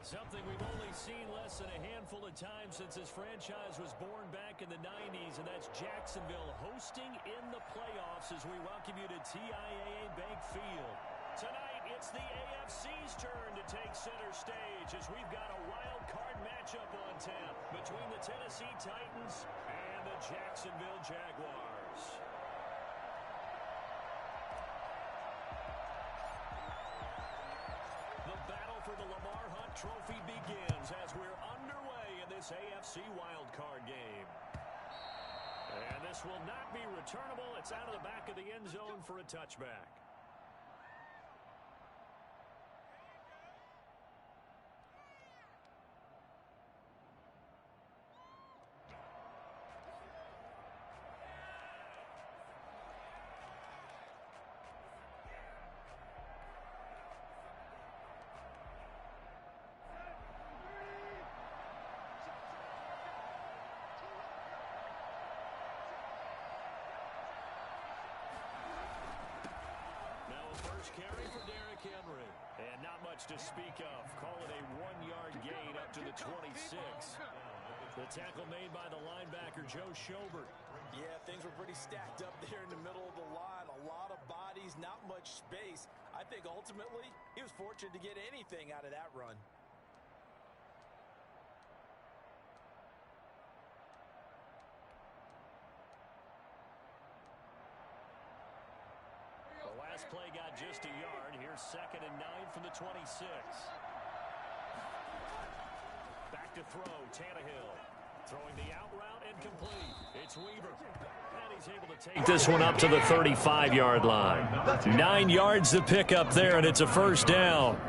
Something we've only seen less than a handful of times since this franchise was born back in the 90s, and that's Jacksonville hosting in the playoffs as we welcome you to TIAA Bank Field. Tonight, it's the AFC's turn to take center stage as we've got a wild card matchup on tap between the Tennessee Titans and the Jacksonville Jaguars. The battle for the Lamar Hunt Trophy begins as we're underway in this AFC wildcard game. And this will not be returnable. It's out of the back of the end zone for a touchback. First carry for Derrick Henry. And not much to speak of. Call it a 1-yard gain up to the 26. The tackle made by the linebacker, Joe Schobert. Yeah, things were pretty stacked up there in the middle of the line. A lot of bodies, not much space. I think ultimately he was fortunate to get anything out of that run. Last play got just a yard. Here's 2nd and 9 from the 26. Back to throw, Tannehill. Throwing the out route and complete. It's Weaver. And he's able to take this one up to the 35-yard line. 9 yards to pick up there, and it's a first down.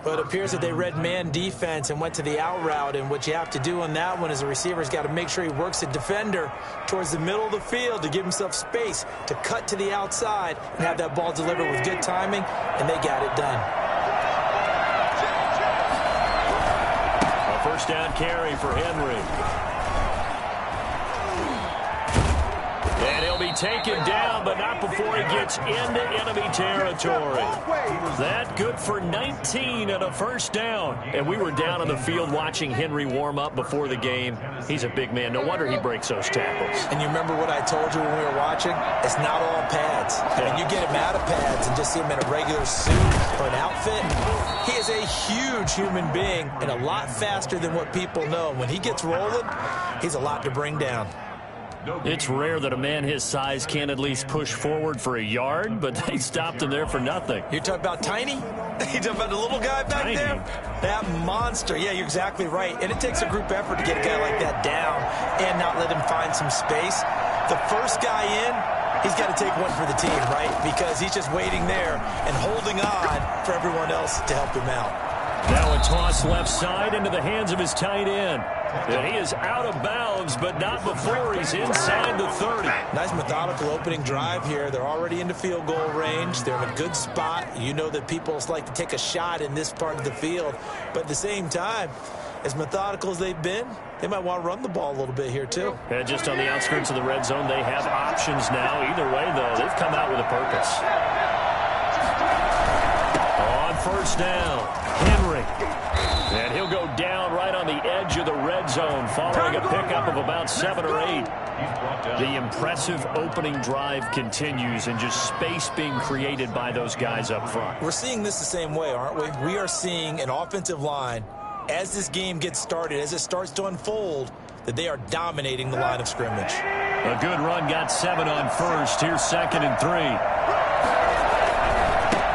But it appears that they read man defense and went to the out route. And what you have to do on that one is the receiver's got to make sure he works the defender towards the middle of the field to give himself space to cut to the outside and have that ball delivered with good timing, and they got it done. A first down carry for Henry. And he'll be taken down, but not before he gets into enemy territory. That good for 19 and a first down. And we were down on the field watching Henry warm up before the game. He's a big man. No wonder he breaks those tackles. And you remember what I told you when we were watching? It's not all pads. When you get him out of pads and just see him in a regular suit or an outfit, he is a huge human being and a lot faster than what people know. When he gets rolling, he's a lot to bring down. It's rare that a man his size can at least push forward for a yard, but they stopped him there for nothing. You're talking about Tiny? You're talking about the little guy back there? That monster. Yeah, you're exactly right. And it takes a group effort to get a guy like that down and not let him find some space. The first guy in, he's got to take one for the team, right? Because he's just waiting there and holding on for everyone else to help him out. Now a toss left side into the hands of his tight end. And he is out of bounds, but not before he's inside the 30. Nice methodical opening drive here. They're already into field goal range. They're in a good spot. You know that people like to take a shot in this part of the field. But at the same time, as methodical as they've been, they might want to run the ball a little bit here too. And just on the outskirts of the red zone, they have options now. Either way, though, they've come out with a purpose. On first down, Henry. And he'll go down right on the edge of the red zone following a pickup of about 7 or 8. The impressive opening drive continues and just space being created by those guys up front. We're seeing this the same way, aren't we? We are seeing an offensive line, as this game gets started, as it starts to unfold, that they are dominating the line of scrimmage. A good run got 7 on first. Here's 2nd and 3.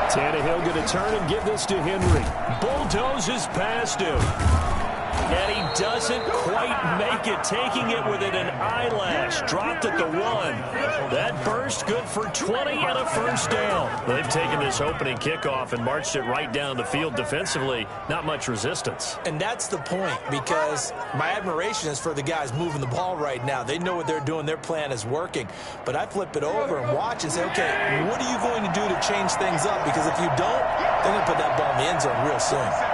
Tannehill going to turn and give this to Henry. Bulldozes past him. And he doesn't quite make it, taking it within an eyelash. Dropped at the 1. That burst good for 20 and a first down. They've taken this opening kickoff and marched it right down the field defensively. Not much resistance. And that's the point, because my admiration is for the guys moving the ball right now. They know what they're doing. Their plan is working. But I flip it over and watch and say, okay, what are you going to do to change things up? Because if you don't, they're going to put that ball in the end zone real soon.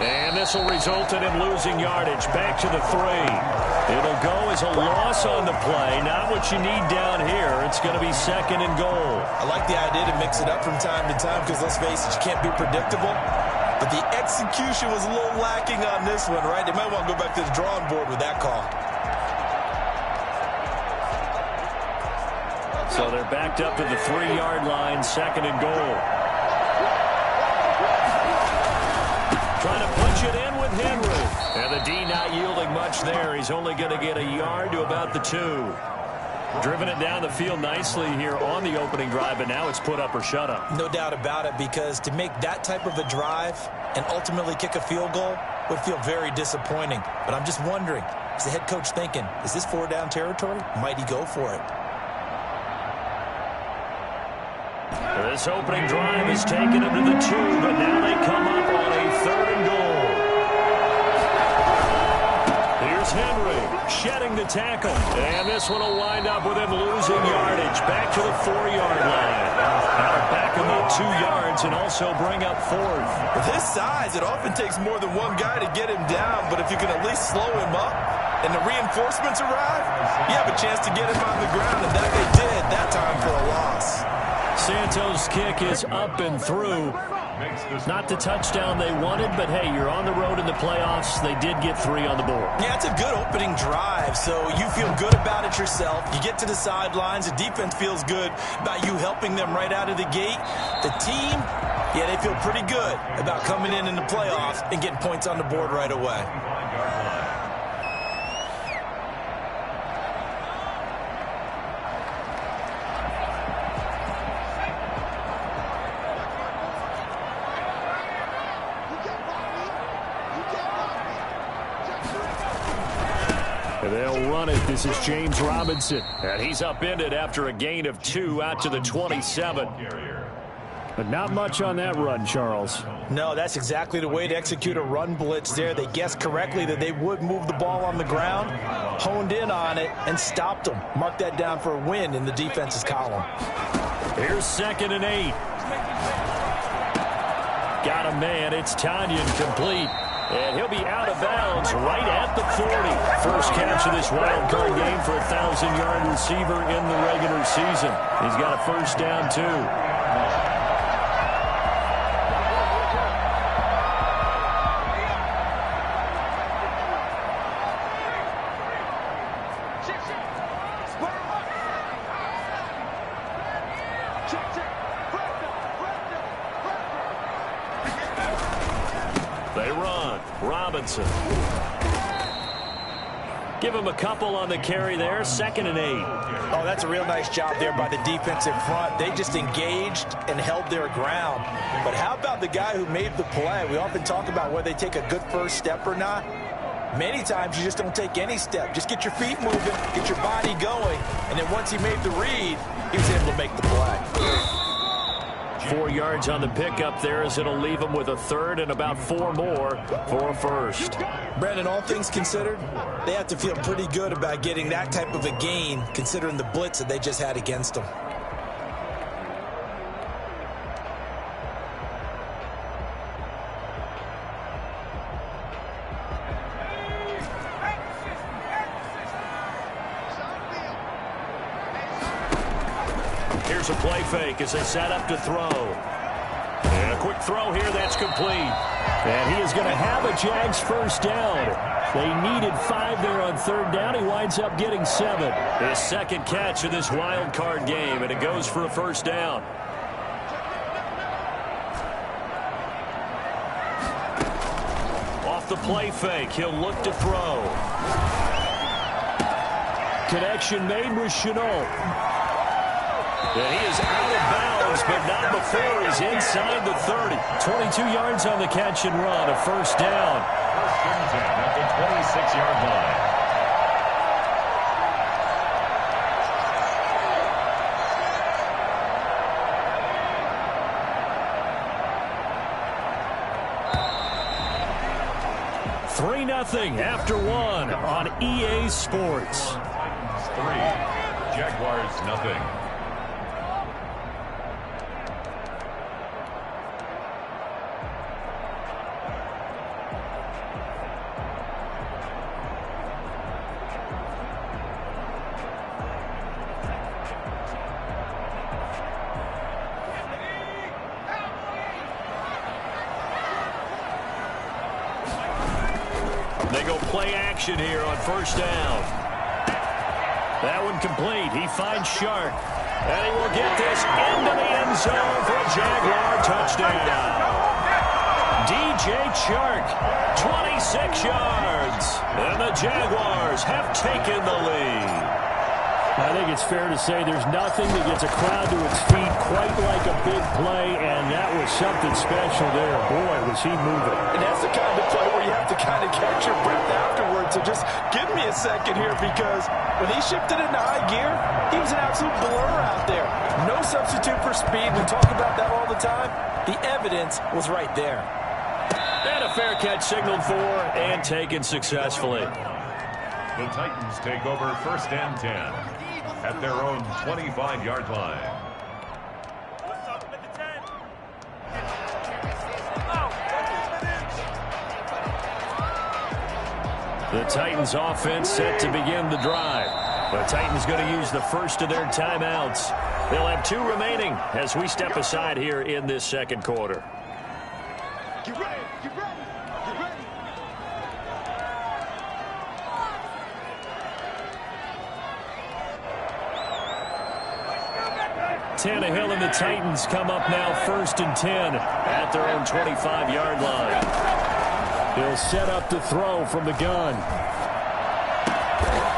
And this whistle resulted in losing yardage. Back to the 3. It'll go as a loss on the play. Not what you need down here. It's going to be 2nd and goal. I like the idea to mix it up from time to time because, let's face it, you can't be predictable. But the execution was a little lacking on this one, right? They might want to go back to the drawing board with that call. So they're backed up to the 3-yard line, 2nd and goal. Trying to punch it in with Henry. And the D not yielding much there. He's only going to get a yard to about the 2. Driven it down the field nicely here on the opening drive, but now it's put up or shut up. No doubt about it, because to make that type of a drive and ultimately kick a field goal would feel very disappointing. But I'm just wondering, is the head coach thinking, is this 4-down territory? Might he go for it? This opening drive has taken them to the 2, but now they come up on a 3rd and goal. Here's Henry shedding the tackle, and this one will wind up with him losing yardage. Back to the 4-yard line. Now back in the 2 yards and also bring up 4th. With his size, it often takes more than one guy to get him down, but if you can at least slow him up and the reinforcements arrive, you have a chance to get him on the ground, and that they did that time for a loss. Santos' kick is up and through. Not the touchdown they wanted, but hey, you're on the road in the playoffs. They did get 3 on the board. Yeah, it's a good opening drive, so you feel good about it yourself. You get to the sidelines. The defense feels good about you helping them right out of the gate. The team, yeah, they feel pretty good about coming in the playoffs and getting points on the board right away. They'll run it. This is James Robinson. And he's upended after a gain of 2 out to the 27. But not much on that run, Charles. No, that's exactly the way to execute a run blitz there. They guessed correctly that they would move the ball on the ground, honed in on it, and stopped them. Mark that down for a win in the defense's column. Here's 2nd and 8. Got a man. It's Tanyan complete. And he'll be out of bounds right at the 40. First catch of this wild card game for a 1,000-yard receiver in the regular season. He's got a first down, too. They run. Robinson. Give him a couple on the carry there. 2nd and 8. Oh, that's a real nice job there by the defensive front. They just engaged and held their ground. But how about the guy who made the play? We often talk about whether they take a good first step or not. Many times you just don't take any step. Just get your feet moving, get your body going, and then once he made the read, he was able to make the play. 4 yards on the pickup there, as it'll leave him with a 3rd and about 4 more for a first. Brandon, all things considered, they have to feel pretty good about getting that type of a gain, considering the blitz that they just had against them. Here's a play fake as they set up to throw. And a quick throw here, that's complete. And he is going to have a Jags first down. They needed 5 there on 3rd down. He winds up getting 7. His 2nd catch of this wild card game, and it goes for a first down. Off the play fake, he'll look to throw. Connection made with Chenault. And he is out of bounds, but not before he's inside the 30. 22 yards on the catch and run, a first down. At the 26-yard line. After 1 on EA Sports. 3, Jaguars nothing. They go play action here on first down. That one complete. He finds Shark. And he will get this into the end zone for a Jaguar touchdown. DJ Chark, 26 yards. And the Jaguars have taken the lead. I think it's fair to say there's nothing that gets a crowd to its feet quite like a big play, and that was something special there. Boy, was he moving. And that's the kind of play where you have to kind of catch your breath afterwards. So just give me a second here, because when he shifted into high gear, he was an absolute blur out there. No substitute for speed. We talk about that all the time. The evidence was right there. And a fair catch signaled for and taken successfully. The Titans take over first and 10 at their own 25-yard line. The Titans offense set to begin the drive. The Titans going to use the first of their timeouts. They'll have 2 remaining as we step aside here in this second quarter. Get ready, get ready, get ready. Tannehill and the Titans come up now first and 10 at their own 25-yard line. He'll set up to throw from the gun.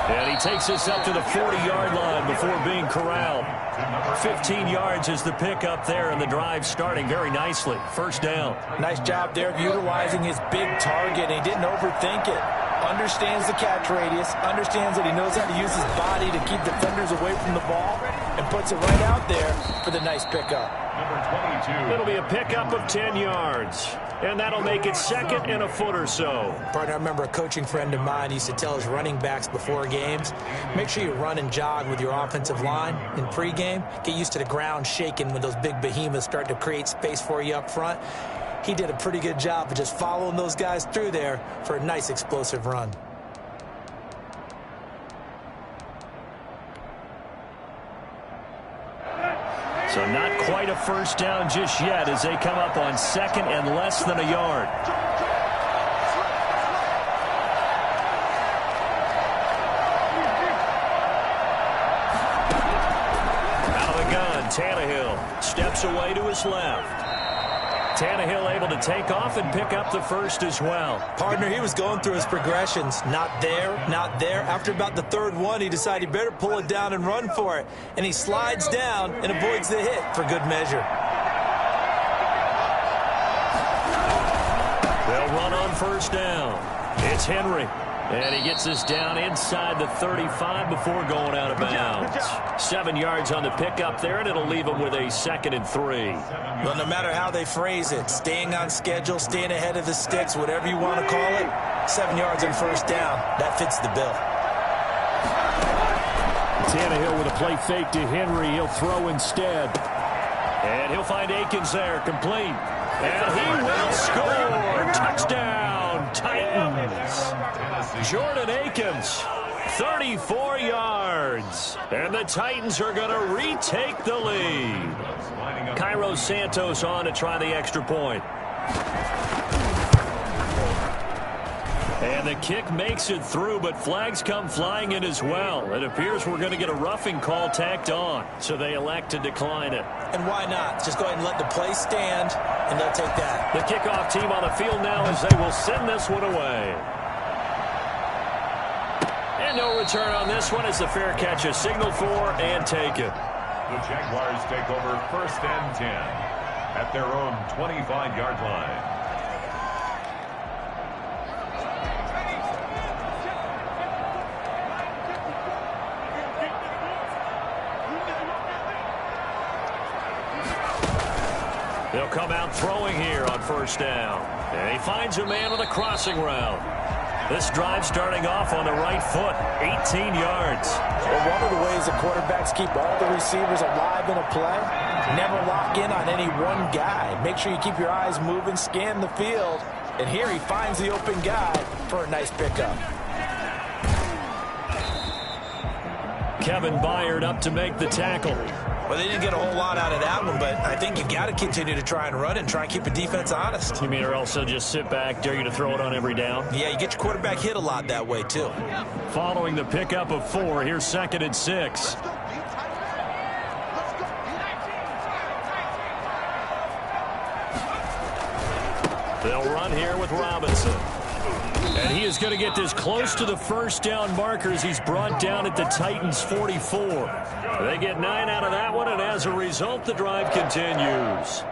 And he takes us up to the 40-yard line before being corralled. 15 yards is the pickup there, and the drive starting very nicely. First down. Nice job there of utilizing his big target. He didn't overthink it. Understands the catch radius. Understands that he knows how to use his body to keep defenders away from the ball. And puts it right out there for the nice pickup. Number 22. It'll be a pickup of 10 yards. And that'll make it second and a foot or so. Partner, I remember a coaching friend of mine used to tell his running backs before games, make sure you run and jog with your offensive line in pregame. Get used to the ground shaking when those big behemoths start to create space for you up front. He did a pretty good job of just following those guys through there for a nice explosive run. So not quite a first down just yet as they come up on second and less than a yard. Out of the gun, Tannehill steps away to his left. Tannehill able to take off and pick up the first as well. Partner, he was going through his progressions. Not there, not there. After about the third one, he decided he better pull it down and run for it. And he slides down and avoids the hit for good measure. They'll run on first down. It's Henry. And he gets us down inside the 35 before going out of bounds. 7 yards on the pickup there, and it'll leave him with a 2nd and 3. Well, no matter how they phrase it, staying on schedule, staying ahead of the sticks, whatever you want to call it, 7 yards on first down. That fits the bill. Tannehill with a play fake to Henry. He'll throw instead. And he'll find Akins there, complete. And he will score. Touchdown, Titans. Jordan Akins, 34 yards. And the Titans are going to retake the lead. Cairo Santos on to try the extra point. And the kick makes it through, but flags come flying in as well. It appears we're going to get a roughing call tacked on, so they elect to decline it. And why not? Just go ahead and let the play stand, and they'll take that. The kickoff team on the field now as they will send this one away. And no return on this one as the fair catch is signaled for and taken. The Jaguars take over first and 10 at their own 25-yard line. They'll come out throwing here on first down. And he finds a man with a crossing route. This drive starting off on the right foot, 18 yards. Well, one of the ways the quarterbacks keep all the receivers alive in a play, never lock in on any one guy. Make sure you keep your eyes moving, scan the field. And here he finds the open guy for a nice pickup. Kevin Byard up to make the tackle. Well, they didn't get a whole lot out of that one, but I think you got to continue to try and run and try and keep the defense honest. You mean or also just sit back, dare you to throw it on every down? Yeah, you get your quarterback hit a lot that way, too. Following the pickup of 4, here's 2nd and 6. They'll run here with Robinson. And he is going to get this close to the first down markers. He's brought down at the Titans' 44. They get 9 out of that one, and as a result, the drive continues.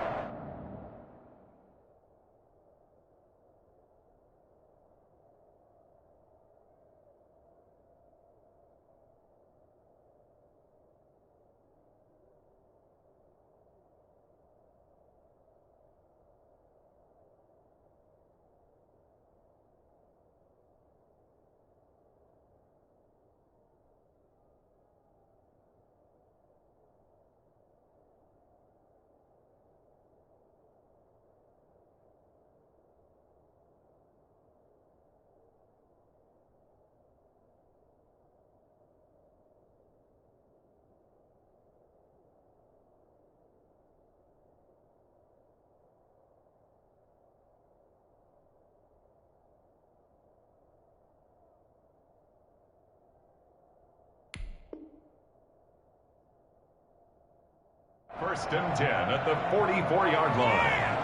First and 10 at the 44-yard line.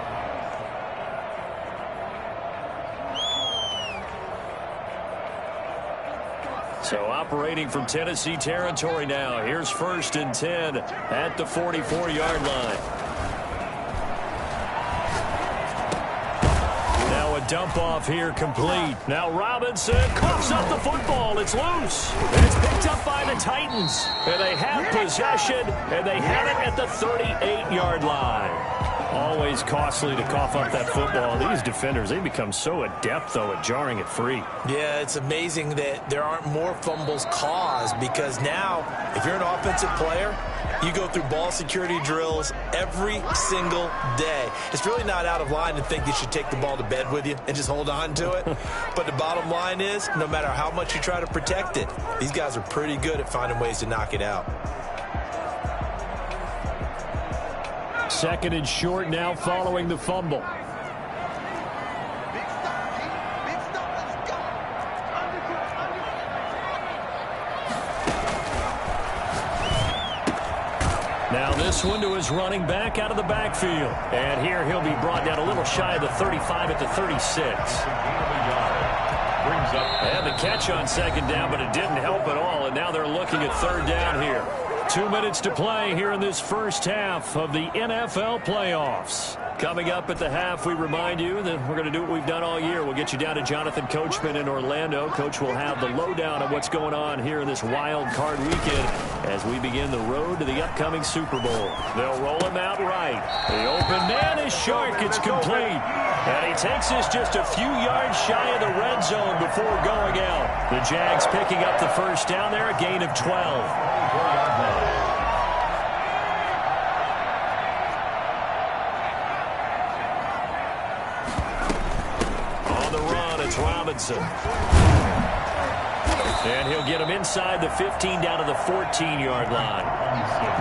So operating from Tennessee territory now. Here's 1st and 10 at the 44-yard line. Now a dump off here complete. Now Robinson coughs up the football. It's loose. It's picked up by the Titans. And they have possession, and they have it at the 38-yard line. Always costly to cough up that football. These defenders, they become so adept, though, at jarring it free. Yeah, it's amazing that there aren't more fumbles caused, because now, if you're an offensive player, you go through ball security drills every single day. It's really not out of line to think you should take the ball to bed with you and just hold on to it. But the bottom line is, no matter how much you try to protect it, these guys are pretty good at finding ways to knock it out. 2nd and short now following the fumble. Now this one to his running back out of the backfield. And here he'll be brought down a little shy of the 35 at the 36. And the catch on 2nd down, but it didn't help at all. And now they're looking at 3rd down here. 2 minutes to play here in this first half of the NFL playoffs. Coming up at the half, we remind you that we're going to do what we've done all year. We'll get you down to Jonathan Coachman in Orlando. Coach will have the lowdown of what's going on here in this wild card weekend as we begin the road to the upcoming Super Bowl. They'll roll him out right. The open man is short. It's complete. And he takes us just a few yards shy of the red zone before going out. The Jags picking up the first down there, a gain of 12. On the run, it's Robinson. And he'll get him inside the 15 down to the 14-yard line.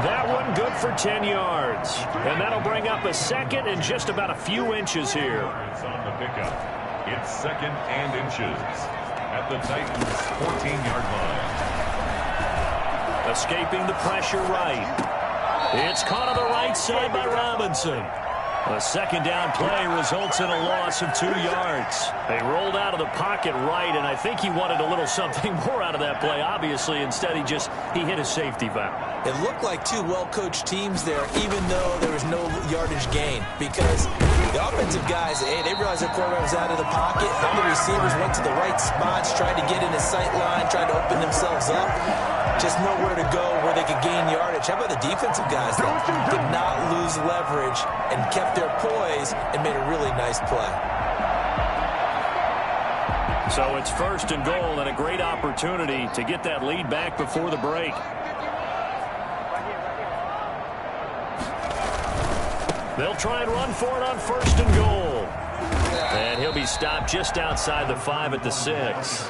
That one good for 10 yards. And that'll bring up a 2nd and just about a few inches here. On the pickup, it's 2nd and inches at the Titans' 14-yard line. Escaping the pressure right. It's caught on the right side by Robinson. A 2nd down play results in a loss of 2 yards. They rolled out of the pocket right, and I think he wanted a little something more out of that play. Obviously, instead, he hit a safety valve. It looked like 2 well-coached teams there, even though there was no yardage gain, because the offensive guys, they realized their quarterback was out of the pocket. All the receivers went to the right spots, tried to get in his sight line, tried to open themselves up. Just nowhere to go where they could gain yardage. How about the defensive guys that did not lose leverage and kept their poise and made a really nice play? So it's 1st and goal and a great opportunity to get that lead back before the break. They'll try and run for it on 1st and goal. And he'll be stopped just outside the 5 at the 6.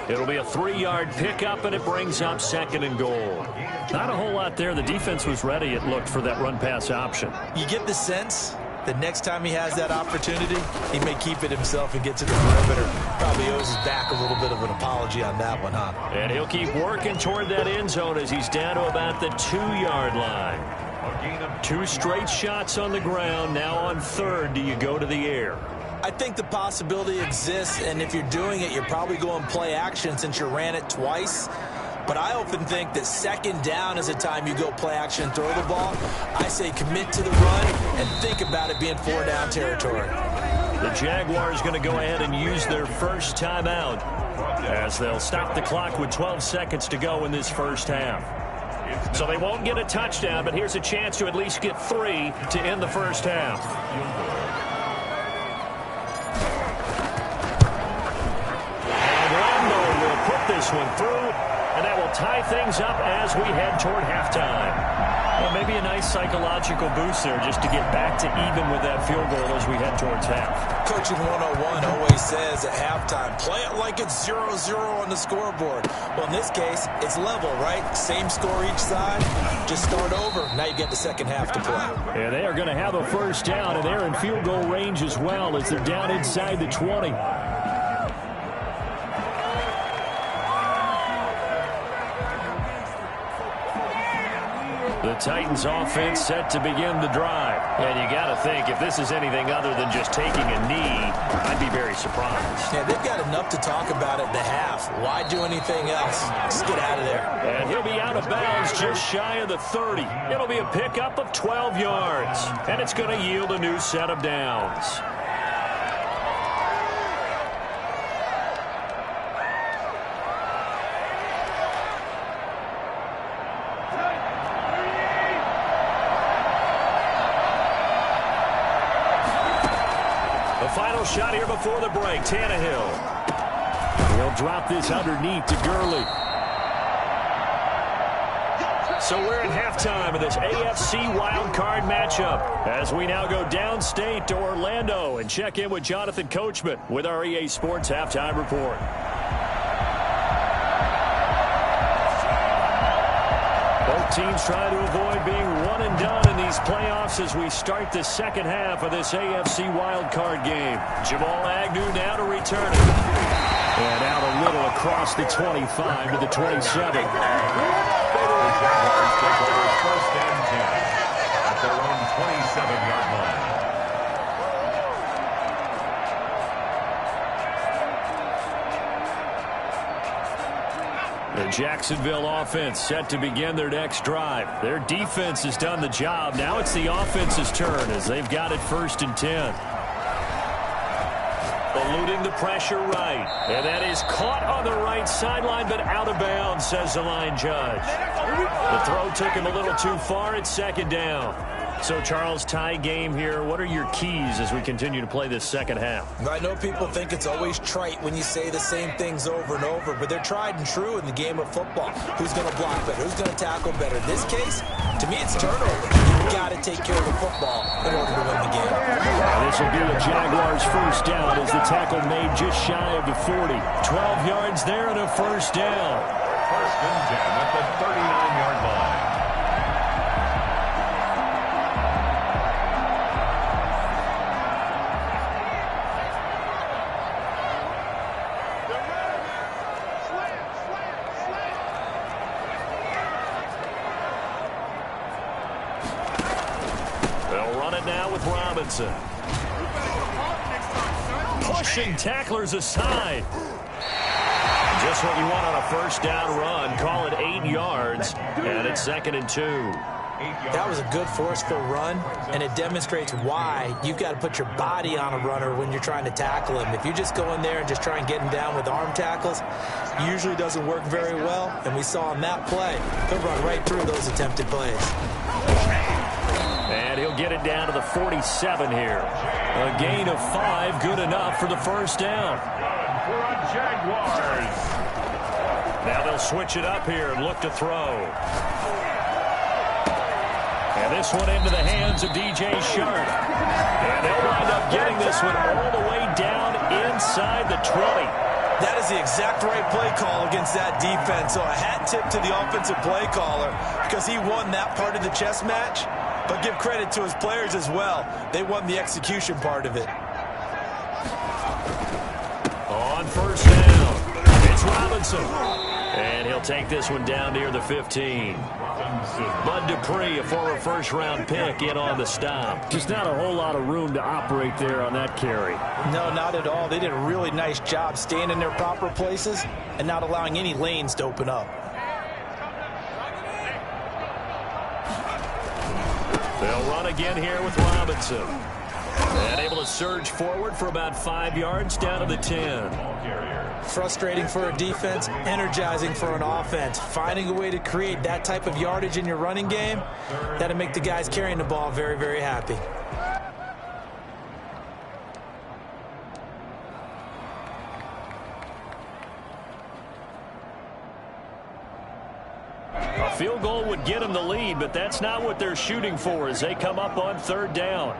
It'll be a 3-yard pickup, and it brings up 2nd and goal. Not a whole lot there. The defense was ready, it looked, for that run-pass option. You get the sense that next time he has that opportunity, he may keep it himself and get to the perimeter. Probably owes his back a little bit of an apology on that one, huh? And he'll keep working toward that end zone as he's down to about the 2-yard line. 2 straight shots on the ground. Now on 3rd, do you go to the air? I think the possibility exists, and if you're doing it, you're probably going play action since you ran it twice. But I often think that 2nd down is a time you go play action and throw the ball. I say commit to the run and think about it being 4-down territory. The Jaguars going to go ahead and use their first timeout as they'll stop the clock with 12 seconds to go in this first half. So they won't get a touchdown, but here's a chance to at least get 3 to end the first half. This one through, and that will tie things up as we head toward halftime. Well, maybe a nice psychological boost there just to get back to even with that field goal as we head towards half. Coaching 101 always says at halftime, play it like it's 0-0 on the scoreboard. Well, in this case, it's level, right? Same score each side. Just start over. Now you get the second half to play. Yeah, they are going to have a first down, and they're in field goal range as well as they're down inside the 20. The Titans offense set to begin the drive. And you got to think, if this is anything other than just taking a knee, I'd be very surprised. Yeah, they've got enough to talk about at the half. Why do anything else? Just get out of there. And he'll be out of bounds just shy of the 30. It'll be a pickup of 12 yards. And it's going to yield a new set of downs. Final shot here before the break. Tannehill. He'll drop this underneath to Gurley. So we're at halftime of this AFC wildcard matchup as we now go downstate to Orlando and check in with Jonathan Coachman with our EA Sports Halftime Report. Both teams trying to avoid being one and done in these playoffs as we start the second half of this AFC wildcard game. Jamal Agnew now to return it. And out a little across the 25 to the 27. First and 10 at their own 27-yard line. The Jacksonville offense set to begin their next drive. Their defense has done the job. Now it's the offense's turn as they've got it 1st and 10. Eluding the pressure right. And that is caught on the right sideline, but out of bounds, says the line judge. The throw took him a little too far at 2nd down. So, Charles, tie game here. What are your keys as we continue to play this second half? I know people think it's always trite when you say the same things over and over, but they're tried and true in the game of football. Who's going to block better? Who's going to tackle better? In this case, to me, it's turnover. You've got to take care of the football in order to win the game. This will be the Jaguars' first down as the tackle made just shy of the 40. 12 yards there and a first down. 1st and 10 at the 39-yard line. Robinson. Pushing tacklers aside. Just what you want on a first down run. Call it 8 yards, and it's 2nd and 2. That was a good forceful run, and it demonstrates why you've got to put your body on a runner when you're trying to tackle him. If you just go in there and just try and get him down with arm tackles, usually doesn't work very well, and we saw on that play, he'll run right through those attempted plays. And he'll get it down to the 47 here. A gain of 5, good enough for the first down. For a Jaguars. Now they'll switch it up here and look to throw. And And this one into the hands of DJ Sharp. And they'll wind up getting this one all the way down inside the 20. That is the exact right play call against that defense. So a hat tip to the offensive play caller because he won that part of the chess match. But give credit to his players as well. They won the execution part of it. On first down, it's Robinson. And he'll take this one down near the 15. Bud Dupree, a former first-round pick, in on the stop. Just not a whole lot of room to operate there on that carry. No, not at all. They did a really nice job staying in their proper places and not allowing any lanes to open up. They'll run again here with Robinson. And able to surge forward for about 5 yards down to the 10. Frustrating for a defense, energizing for an offense. Finding a way to create that type of yardage in your running game, that'll make the guys carrying the ball very, very happy. A field goal would get them the lead, but that's not what they're shooting for as they come up on third down.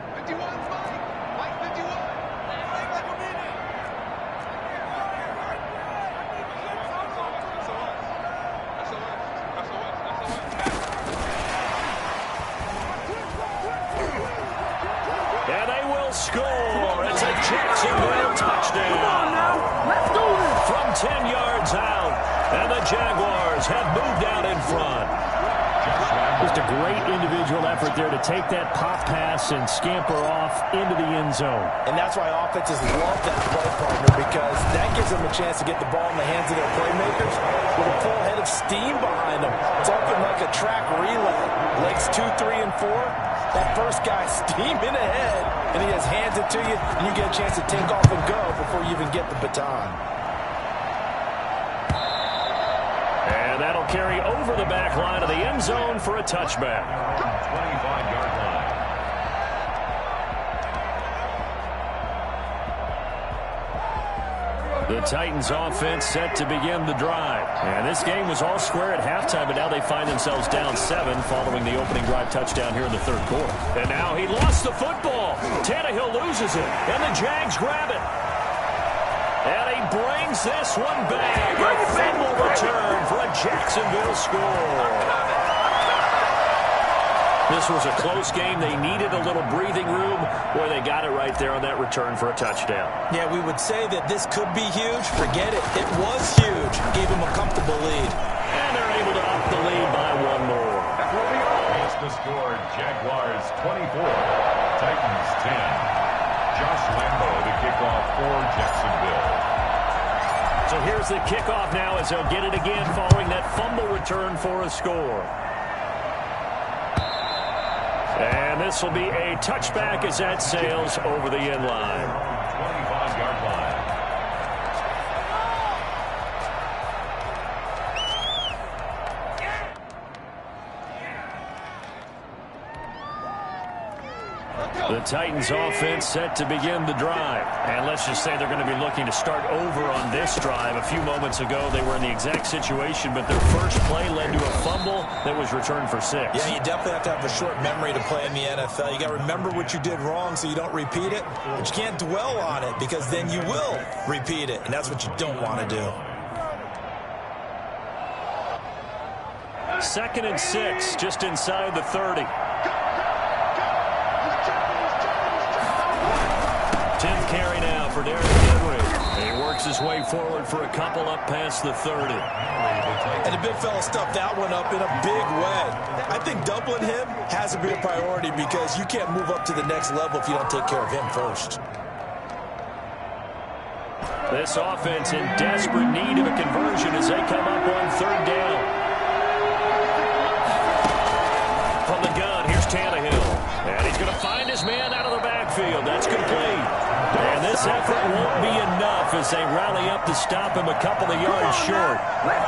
Score. It's a Jacksonville touchdown. Let's do this. From 10 yards out, and the Jaguars have moved out in front. Just a great individual effort there to take that pop pass and scamper off into the end zone. And that's why offenses love that play partner, because that gives them a chance to get the ball in the hands of their playmakers with a full head of steam behind them. It's often like a track relay. Legs 2, 3, and 4. That first guy steaming ahead, and he just hands it to you, and you get a chance to take off and go before you even get the baton. And that'll carry over the back line of the end zone for a touchback. 25-yard line. The Titans offense set to begin the drive. And this game was all square at halftime, but now they find themselves down 7 following the opening drive touchdown here in the third quarter. And now he lost the football. Tannehill loses it, and the Jags grab it. And he brings this one back. A fumble return for a Jacksonville score. This was a close game. They needed a little breathing room. Boy, they got it right there on that return for a touchdown. Yeah, we would say that this could be huge. Forget it. It was huge. Gave him a comfortable lead. And they're able to up the lead by one more. Here's the score, Jaguars 24, Titans 10. Josh Lambo to kick off for Jacksonville. So here's the kickoff now as they'll get it again following that fumble return for a score. And this will be a touchback as that sails over the end line. 25-yard line. The Titans offense set to begin the drive. And let's just say they're going to be looking to start over on this drive. A few moments ago, they were in the exact situation, but their first play led to a fumble that was returned for 6. Yeah, you definitely have to have a short memory to play in the NFL. You got to remember what you did wrong so you don't repeat it. But you can't dwell on it because then you will repeat it, and that's what you don't want to do. 2nd and 6, just inside the 30. 10th carry now for Derrick Henry. He works his way forward for a couple up past the 30. And the big fella stuffed that one up in a big way. I think doubling him has to be a priority because you can't move up to the next level if you don't take care of him first. This offense in desperate need of a conversion as they come up on 3rd down. From the gun, here's Tannehill. And he's going to find his man out of the backfield. That's complete. And this effort won't be enough as they rally up to stop him a couple of yards short.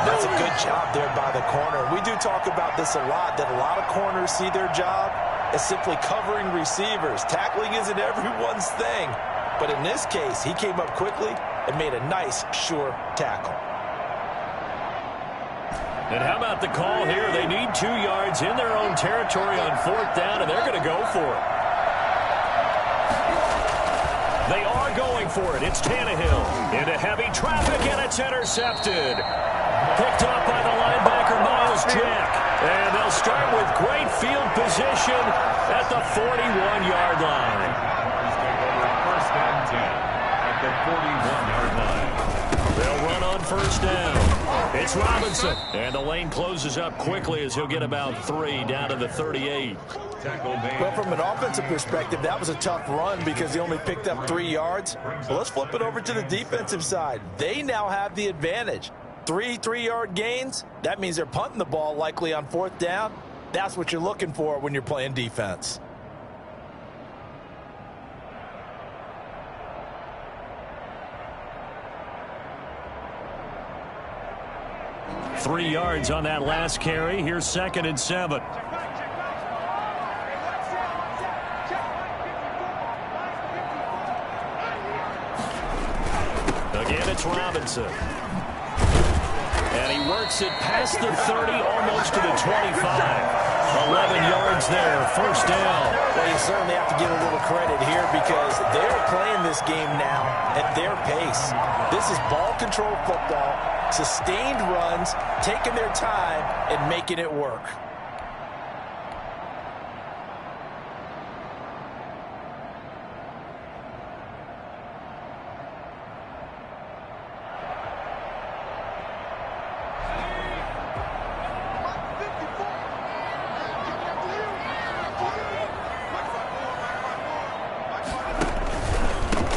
That's a good job there by the corner. We do talk about this a lot, that a lot of corners see their job as simply covering receivers. Tackling isn't everyone's thing. But in this case, he came up quickly and made a nice, sure tackle. And how about the call here? They need 2 yards in their own territory on 4th down, and they're going to go for it. They are going for it. It's Tannehill into heavy traffic, and it's intercepted. Picked off by the linebacker, Miles Jack. And they'll start with great field position at the 41-yard line. First and 10 at the 41-yard line. They'll run on 1st down. It's Robinson. And the lane closes up quickly as he'll get about 3 down to the 38. Well, from an offensive perspective, that was a tough run because he only picked up 3 yards. Well, let's flip it over to the defensive side. They now have the advantage. 3 3-yard gains, that means they're punting the ball likely on 4th down. That's what you're looking for when you're playing defense. Three yards on that last carry. Here's 2nd and 7. Again, it's Robinson. And he works it past the 30, almost to the 25. 11 yards there, 1st down. Well, you certainly have to give a little credit here because they're playing this game now at their pace. This is ball control football, sustained runs, taking their time and making it work.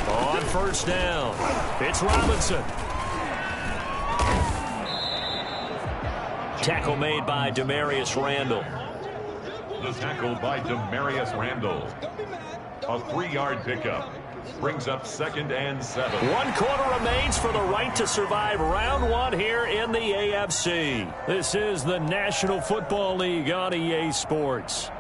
On 1st down, it's Robinson. Tackle made by Demarius Randall. The tackle by Demarius Randall. A 3-yard pickup. Brings up 2nd and 7. 1 quarter remains for the right to survive round 1 here in the AFC. This is the National Football League on EA Sports.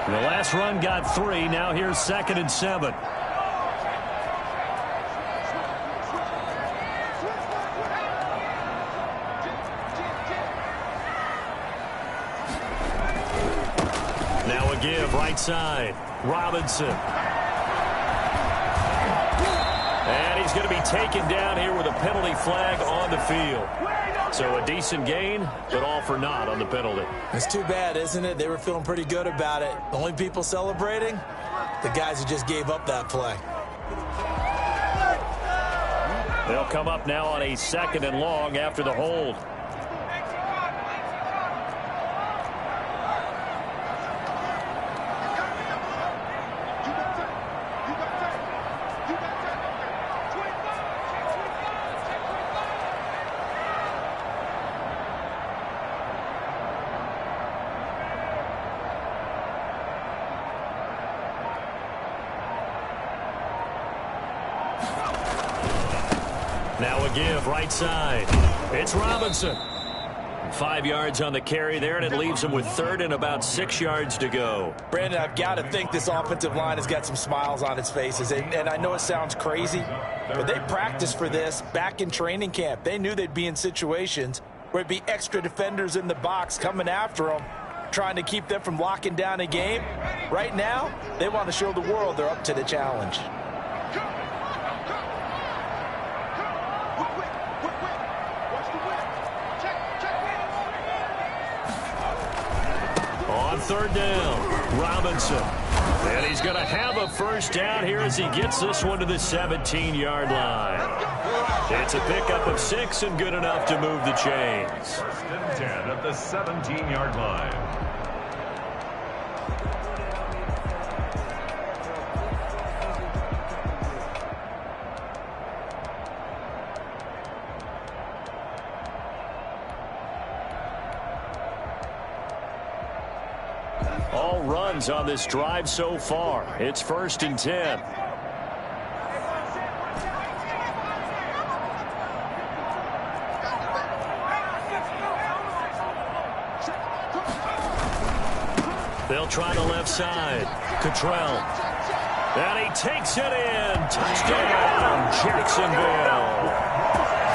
The last run got 3. Now here's 2nd and 7. Now a give right side. Robinson. And he's going to be taken down here with a penalty flag on the field. So a decent gain, but all for naught on the penalty. It's too bad, isn't it? They were feeling pretty good about it. The only people celebrating, the guys who just gave up that play. They'll come up now on a 2nd and long after the hold. Now a give right side. It's Robinson. 5 yards on the carry there, and it leaves him with 3rd and about 6 yards to go. Brandon, I've got to think this offensive line has got some smiles on its faces. And I know it sounds crazy, but they practiced for this back in training camp. They knew they'd be in situations where it'd be extra defenders in the box coming after them, trying to keep them from locking down a game. Right now, they want to show the world they're up to the challenge. On 3rd down, Robinson. And he's going to have a 1st down here as he gets this one to the 17-yard line. It's a pickup of 6 and good enough to move the chains. 1st and 10 at the 17-yard line. All runs on this drive so far. It's 1st and 10. They'll try the left side. Cottrell. And he takes it in. Touchdown, Jacksonville.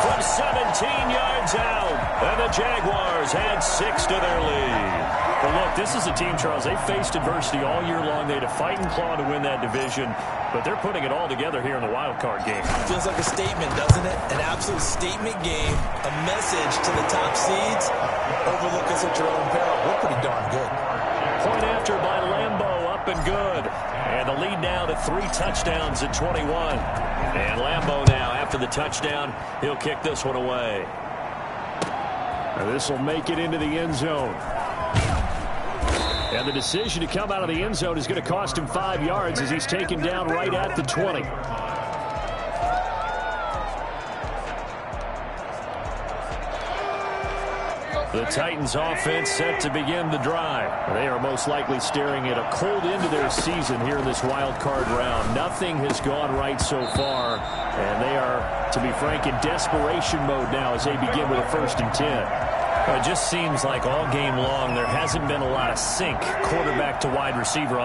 From 17 yards out. And the Jaguars add 6 to their lead. But look, this is a team, Charles, they faced adversity all year long. They had to fight and claw to win that division, but they're putting it all together here in the wild card game. Feels like a statement, doesn't it? An absolute statement game, a message to the top seeds. Overlook us at your own peril. We're pretty darn good. Point after by Lambeau, up and good. And the lead now to 3 touchdowns at 21. And Lambeau now, after the touchdown, he'll kick this one away. This will make it into the end zone. And the decision to come out of the end zone is going to cost him 5 yards as he's taken down right at the 20. The Titans offense set to begin the drive. They are most likely staring at a cold end to their season here in this wild card round. Nothing has gone right so far, and they are, to be frank, in desperation mode now as they begin with a 1st and 10. It just seems like all game long there hasn't been a lot of sync quarterback to wide receiver on